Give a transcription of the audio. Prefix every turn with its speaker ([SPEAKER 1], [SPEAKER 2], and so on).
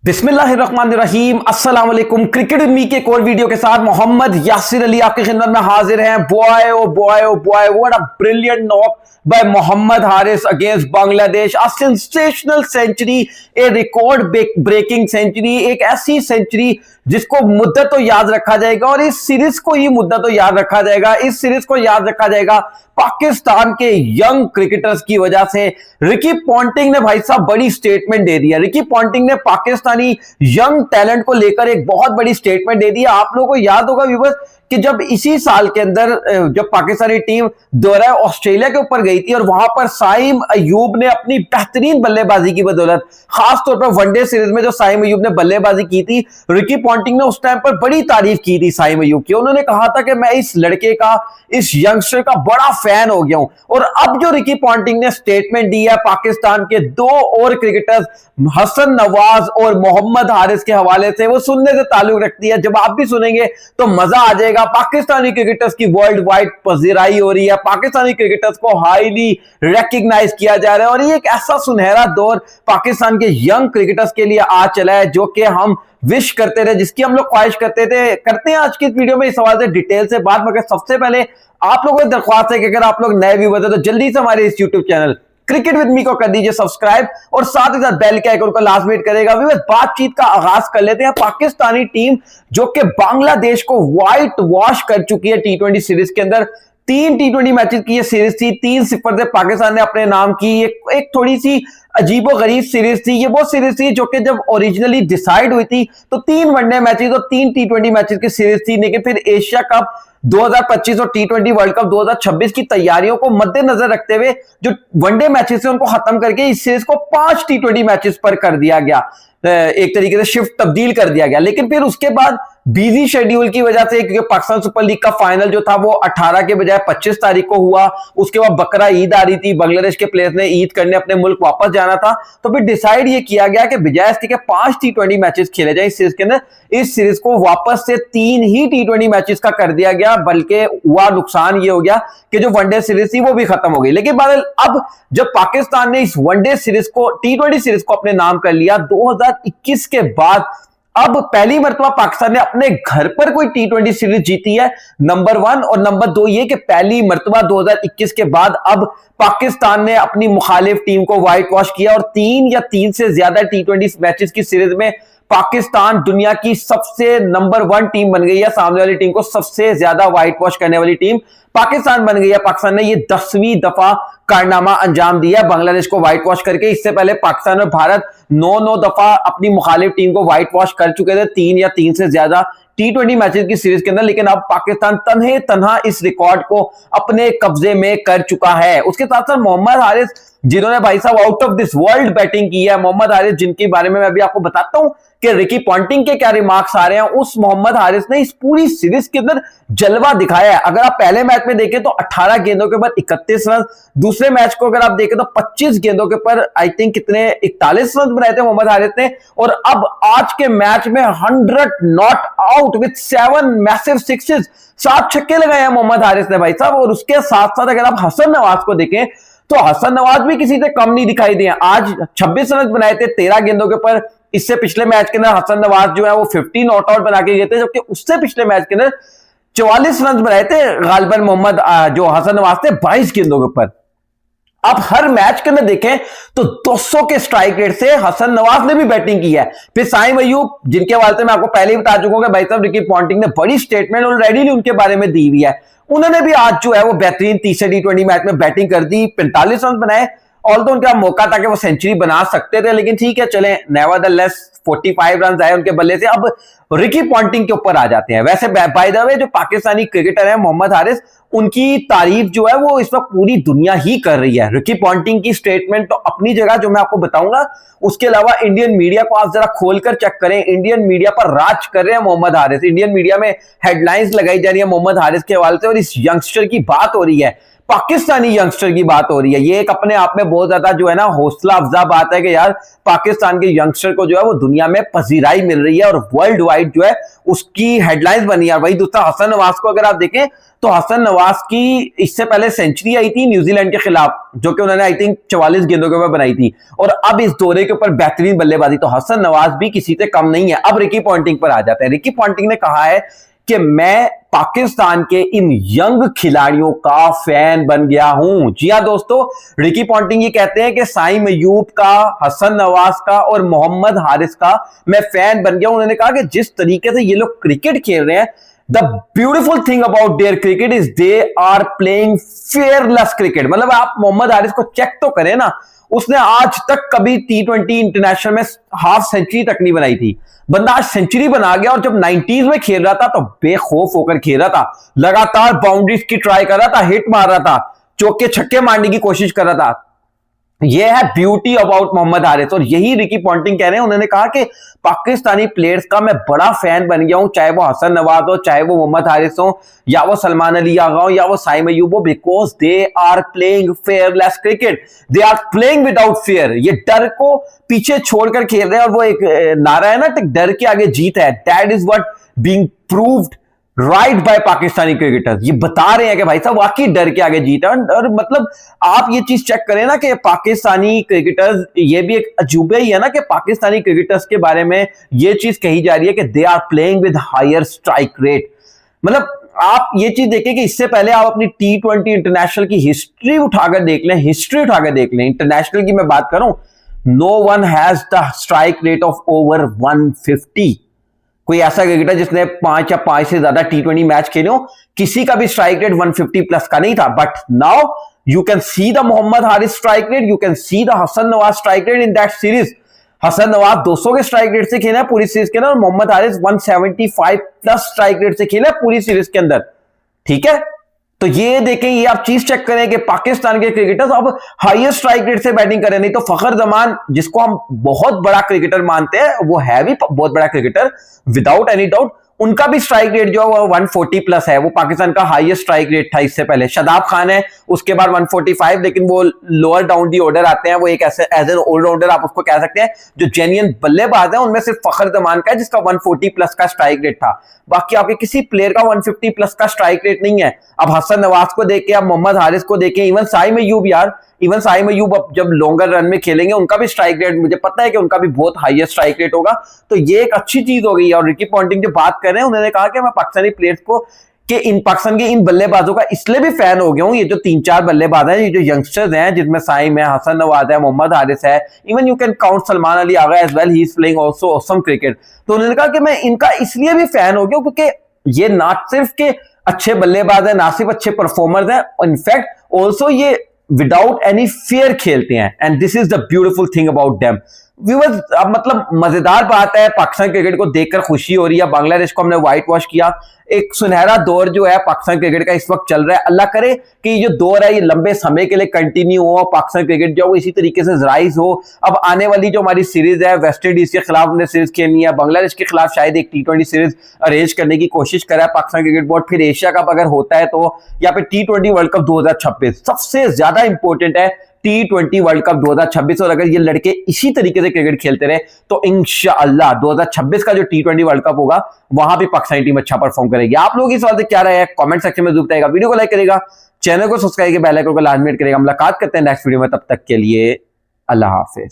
[SPEAKER 1] बिस्मिल्लाहिर्रहमानिर्रहीम अस्सलाम वालेकुम। क्रिकेट विद मी के एक और वीडियो के साथ मोहम्मद यासिर अली आपकी खिदमत में हाजिर हैं। Boy o boy o boy, what a brilliant knock by Mohammad Haris against Bangladesh. A sensational century, a record breaking century, एक ऐसी सेंचुरी जिसको मुद्दत तो याद रखा जाएगा और इस सीरीज को ही मुद्दत तो याद रखा जाएगा। इस सीरीज को याद रखा जाएगा पाकिस्तान के यंग क्रिकेटर्स की वजह से। रिकी पॉन्टिंग ने भाई साहब बड़ी स्टेटमेंट दे दिया। रिकी पॉन्टिंग ने पाकिस्तानी यंग टैलेंट को लेकर एक बहुत बड़ी स्टेटमेंट दे दी। आप लोगों को याद होगा व्यूअर्स कि जब इसी साल के अंदर जब पाकिस्तानी टीम दौरा ऑस्ट्रेलिया के ऊपर गई थी और वहां पर साइम अयूब ने अपनी बेहतरीन बल्लेबाजी की बदौलत, खासतौर पर वनडे सीरीज में जो साइम अयूब ने बल्लेबाजी की थी, रिकी पॉन्टिंग ने उस टाइम पर बड़ी तारीफ की थी साइम अयूब की। उन्होंने कहा था कि मैं इस लड़के का, इस यंगस्टर का बड़ा फैन हो गया हूं। और अब जो रिकी पॉन्टिंग ने स्टेटमेंट दी है पाकिस्तान के दो और क्रिकेटर्स हसन नवाज और मोहम्मद हारिस के हवाले से, वो सुनने से ताल्लुक रखती है। जब आप भी सुनेंगे तो मजा आ जाएगा। पाकिस्तानी क्रिकेटर्स की वर्ल्ड वाइड पजीराई हो रही है, पाकिस्तानी क्रिकेटर्स को हाईली रिकॉग्नाइज किया जा रहा है और ये एक ऐसा सुनहरा दौर पाकिस्तान के यंग क्रिकेटर्स के लिए आ चला है जो कि हम विश करते थे, जिसकी हम लोग ख्वाहिश करते थे। करते हैं आज की इस वीडियो में इस सवाल से डिटेल से बात। मगर सबसे पहले आप लोगों को दरख्वास्त है कि अगर आप लोग नए व्यूअर्स हैं तो जल्दी से हमारे इस YouTube channel cricket with me को कर दीजिए सब्सक्राइब और साथ ही साथ बेल के आइकन को लाजमी करेगा। बातचीत का आगाज कर लेते हैं। पाकिस्तानी टीम जो कि बांग्लादेश को व्हाइट वॉश कर चुकी है टी20 सीरीज के अंदर। 3 टी20 मैचेस की ये सीरीज थी, 3-0 से पाकिस्तान ने अपने नाम की। एक थोड़ी सी अजीबो गरीब सीरीज थी। ये वो सीरीज थी जो कि जब ओरिजिनली डिसाइड हुई थी तो 3 वनडे मैचेस और 3 टी20 मैचेस की सीरीज थी, लेकिन फिर एशिया कप 2025 और टी20 वर्ल्ड कप 2026 की तैयारियों को मद्देनजर रखते हुए जो वनडे मैचेस है उनको खत्म करके इस सीरीज को 5 टी20 मैचेस पर कर दिया गया। एक तरीके से शिफ्ट तब्दील कर दिया गया। लेकिन फिर उसके बाद बिजी शेड्यूल की वजह से, क्योंकि पाकिस्तान सुपर लीग का फाइनल जो था वो 18 के बजाय 25 तारीख को हुआ, उसके बाद बकरा ईद आ रही थी, बांग्लादेश के प्लेयर्स ने ईद करने अपने मुल्क वापस जाना था, तो फिर डिसाइड ये किया गया कि बजाय इसके 5 टी20 मैचेस खेले जाए इस सीरीज के अंदर, इस सीरीज को वापस से 3 ही टी20 मैचेस का कर दिया गया। बल्कि हुआ नुकसान ये हो गया कि जो वनडे सीरीज थी वो भी खत्म हो गई। लेकिन बहरहाल अब जब पाकिस्तान ने इस वनडे सीरीज को, टी20 सीरीज को अपने नाम कर लिया 2021 के बाद, अब पहली मर्तबा पाकिस्तान ने अपने घर पर कोई टी20 सीरीज जीती है, नंबर 1। और नंबर 2 ये कि पहली मर्तबा 2021 के बाद अब पाकिस्तान ने अपनी मुखालिफ टीम को व्हाइट वॉश किया और 3 या 3 से ज्यादा टी20 मैचेस की सीरीज में पाकिस्तान दुनिया की सबसे नंबर 1 टीम बन गई है। सामने वाली टीम को सबसे ज्यादा व्हाइट वॉश करने वाली टीम पाकिस्तान बन गई है। पाकिस्तान ने ये 10वीं दफा कारनामा अंजाम दिया बांग्लादेश को व्हाइट वॉश करके। इससे पहले पाकिस्तान और भारत 9 दफा अपनी मुखालिफ टीम को व्हाइट वॉश कर चुके थे, 3 या 3 से ज्यादा टी20 मैचेस की सीरीज के अंदर। लेकिन अब पाकिस्तान तन्हे तन्हा इस रिकॉर्ड को अपने कब्जे में कर चुका है। उसके साथ साथ मोहम्मद हारिस, जिन्होंने भाई साहब out of this world batting की है, मोहम्मद हारिस जिनके बारे में मैं अभी आपको बताता हूं कि रिकी पॉन्टिंग के क्या रिमार्क्स आ रहे हैं, उस मोहम्मद हारिस ने इस पूरी सीरीज के अंदर जलवा दिखाया है। अगर आप पहले मैच में देखें तो 18 गेंदों के ऊपर 31 रन, दूसरे मैच को अगर आप देखें तो 25 गेंदों के ऊपर आई थिंक कितने 41 रन बनाए थे मोहम्मद हारिस ने। और अब आज के मैच में 100 not out with 7 massive sixes, 7 छक्के लगाए हैं मोहम्मद हारिस ने भाई साहब। और उसके साथ साथ अगर आप हसन नवाज को देखें तो हसन नवाज भी किसी से कम नहीं दिखाई दिए। आज 26 रन बनाए थे 13 गेंदों के ऊपर। इससे पिछले मैच के अंदर हसन नवाज जो है वो 50 नॉट आउट बना के गए थे, जबकि उससे पिछले मैच के अंदर 44 रन बनाए थे गालिबन मोहम्मद जो हसन नवाज थे 22 गेंदों के ऊपर। आप हर मैच के अंदर देखें तो 200 के स्ट्राइक रेट से हसन नवाज ने भी बैटिंग की है। फिर साइम अयूब, जिनके हवाले से मैं आपको पहले ही बता चुका हूं कि भाई साहब रिकी पॉन्टिंग ने बड़ी स्टेटमेंट ऑलरेडी उनके बारे में दी हुई है, उन्होंने भी आज जो है वो बेहतरीन तीसरे टी20 मैच में बैटिंग कर दी, 45 रन बनाए। और तो उनका मौका था कि वो सेंचुरी बना सकते थे, लेकिन ठीक है चले, नेवरदलेस 45 रन आए उनके बल्ले से। अब रिकी पॉन्टिंग के ऊपर आ जाते हैं। वैसे बाय द वे जो पाकिस्तानी क्रिकेटर है मोहम्मद हारिस, उनकी तारीफ जो है वो इस वक्त पूरी दुनिया ही कर रही है। रिकी पॉन्टिंग की स्टेटमेंट तो अपनी जगह जो मैं आपको बताऊंगा, उसके अलावा इंडियन मीडिया को आप जरा खोलकर चेक करें। इंडियन मीडिया पर राज कर रहे हैं मोहम्मद हारिस। इंडियन मीडिया में हेडलाइंस लगाई जा रही है मोहम्मद हारिस के हवाले से और इस यंगस्टर की बात हो रही है। पाकिस्तानी यंगस्टर की बात हो रही है। ये एक अपने आप में बहुत ज्यादा जो है ना हौसला अफजा बात है कि यार पाकिस्तान के यंगस्टर को जो है वो दुनिया में पजीराई मिल रही है और वर्ल्ड वाइड जो है उसकी हेडलाइंस बनी है। वही दूसरा हसन नवाज को अगर आप देखें तो हसन नवाज की इससे पहले सेंचुरी आई थी न्यूजीलैंड के खिलाफ, जो कि उन्होंने आई थिंक 44 गेंदों के ऊपर बनाई थी, और अब इस दौरे के ऊपर बेहतरीन बल्लेबाजी। तो हसन नवाज भी किसी से कम नहीं है। अब रिकी पॉन्टिंग पर आ जाते हैं। रिकी पॉन्टिंग ने कहा है कि मैं पाकिस्तान के इन यंग खिलाड़ियों का फैन बन गया हूं। जी हां दोस्तों, रिकी पॉन्टिंग ये कहते हैं कि साइम अयूब का, हसन नवाज का और मोहम्मद हारिस का मैं फैन बन गया हूं। उन्होंने कहा कि जिस तरीके से ये लोग क्रिकेट खेल रहे हैं, the beautiful thing about their cricket is they are playing fearless cricket. मतलब आप मोहम्मद हारिस को चेक तो करें ना, उसने आज तक कभी T20 इंटरनेशनल में हाफ सेंचुरी तक नहीं बनाई थी। बंदा आज सेंचुरी बना गया, और जब 90s में खेल रहा था तो बेखौफ होकर खेल रहा था, लगातार बाउंड्रीज की ट्राई कर रहा था, हिट मार रहा था, चौके छक्के मारने की कोशिश कर रहा था। यह है ब्यूटी अबाउट मोहम्मद हारिस, और यही रिकी पॉन्टिंग कह रहे हैं। उन्होंने कहा कि पाकिस्तानी प्लेयर्स का मैं बड़ा फैन बन गया हूं, चाहे वो हसन नवाज हो, चाहे वो मोहम्मद हारिस हो, या वो सलमान अली आगा हो, या वो साइम अयूब हो, because they are playing fearless cricket, they are playing without fear. ये डर को पीछे छोड़कर खेल रहे हैं, और वो एक नारा है ना, डर के आगे जीत है। That is what being proved right by Pakistani cricketers. ये बता रहे हैं कि भाई साहब वाकई डर के आगे जीता। और मतलब आप ये चीज चेक करें ना कि पाकिस्तानी क्रिकेटर्स, ये भी एक अजूबा ही है ना कि पाकिस्तानी क्रिकेटर्स के बारे में ये चीज कही जा रही है कि they are playing with higher strike rate. मतलब आप ये चीज देखें कि इससे पहले आप अपनी T20 इंटरनेशनल की हिस्ट्री उठाकर देख लें, इंटरनेशनल की मैं बात करूं, no one has the strike rate of over 150। कोई ऐसा क्रिकेटर जिसने 5 या 5 से ज्यादा T20 मैच खेले हो, किसी का भी स्ट्राइक रेट 150 प्लस का नहीं था। But now you can see the Mohammad Haris strike rate, you can see the Hasan Nawaz strike rate in that series. Hasan Nawaz 200 के स्ट्राइक रेट से खेला है पूरी सीरीज के अंदर, और Mohammad Haris 175 plus strike rate से खेला है पूरी सीरीज के अंदर। ठीक है, तो ये देखें, ये आप चीज चेक करें कि पाकिस्तान के क्रिकेटर्स अब हाईएस्ट स्ट्राइक रेट से बैटिंग करें। नहीं तो फखर जमान, जिसको हम बहुत बड़ा क्रिकेटर मानते हैं, वो है भी बहुत बड़ा क्रिकेटर विदाउट एनी डाउट, उनका भी स्ट्राइक रेट जो है वो 140 प्लस है। वो पाकिस्तान का हाईएस्ट स्ट्राइक रेट था इससे पहले। शादाब खान है उसके बाद 145, लेकिन वो लोअर डाउन दी ऑर्डर आते हैं। वो एक ऐसे एज एन ऑलराउंडर आप उसको कह सकते हैं, जो जेन्युइन बल्लेबाज है उनमें सिर्फ फखर जमान का है जिसका 140 प्लस का स्ट्राइक रेट था। बाकी आपके किसी प्लेयर का 150 प्लस का स्ट्राइक रेट नहीं है। अब हसन नवाज को देखें, अब मोहम्मद हारिस को देखें, इवन साइम अयूब, यार इवन साइम अयूब अब जब लॉन्गर रन में खेलेंगे उनका भी स्ट्राइक रेट, मुझे पता है कि उनका भी बहुत हाईएस्ट स्ट्राइक रेट होगा। तो ये एक अच्छी चीज हो गई है। और रिकी पॉन्टिंग जो बात कर रहे हैं, उन्होंने कहा कि मैं पाकिस्तानी प्लेयर्स को पाकिस्तान के इन बल्लेबाजों का इसलिए भी फैन हो गया हूं। ये जो 3-4 बल्लेबाज हैं, ये जो यंगस्टर्स हैं, जिसमें साइम है, हसन नवाज है, मोहम्मद हारिस है, even you can count Salman Ali Agha as well, he is playing also awesome cricket. तो उन्होंने कहा कि मैं इनका इसलिए भी फैन हो गया क्योंकि ये ना सिर्फ के अच्छे बल्लेबाज है, ना सिर्फ अच्छे परफॉर्मर्स हैं, इनफैक्ट ऑल्सो ये विदाउट एनी फियर खेलते हैं। And this is the beautiful thing about them. Viewers, अब मतलब मजेदार बात है, पाकिस्तान क्रिकेट को देखकर खुशी हो रही है। बांग्लादेश को हमने व्हाइट वॉश किया। एक सुनहरा दौर जो है पाकिस्तान क्रिकेट का इस वक्त चल रहा है। अल्लाह करे कि ये जो दौर है ये लंबे समय के लिए कंटिन्यू हो, पाकिस्तान क्रिकेट जो है वो इसी तरीके से राइज हो। अब आने वाली जो हमारी सीरीज है, वेस्ट इंडीज के खिलाफ हमने सीरीज खेलनी है, बांग्लादेश के खिलाफ शायद एक T20 सीरीज अरेंज करने की कोशिश करा है पाकिस्तान क्रिकेट बोर्ड। फिर एशिया कप अगर होता है तो, या फिर T20 वर्ल्ड कप 2026। सबसे ज्यादा इंपॉर्टेंट है T20 वर्ल्ड कप 2026। और अगर ये लड़के इसी तरीके से क्रिकेट खेलते रहे तो इंशाअल्लाह 2026 का जो T20 वर्ल्ड कप होगा वहां भी पाकिस्तानी टीम अच्छा परफॉर्म करेगी। आप लोग इस सवाल से क्या राय है, कमेंट सेक्शन में जरूर बताइएगा। वीडियो को लाइक करेगा, चैनल को सब्सक्राइब करके बेल आइकन को लाजमी हिट करेगा। मुलाकात करते हैं नेक्स्ट वीडियो में, तब तक के लिए अल्लाह हाफिज।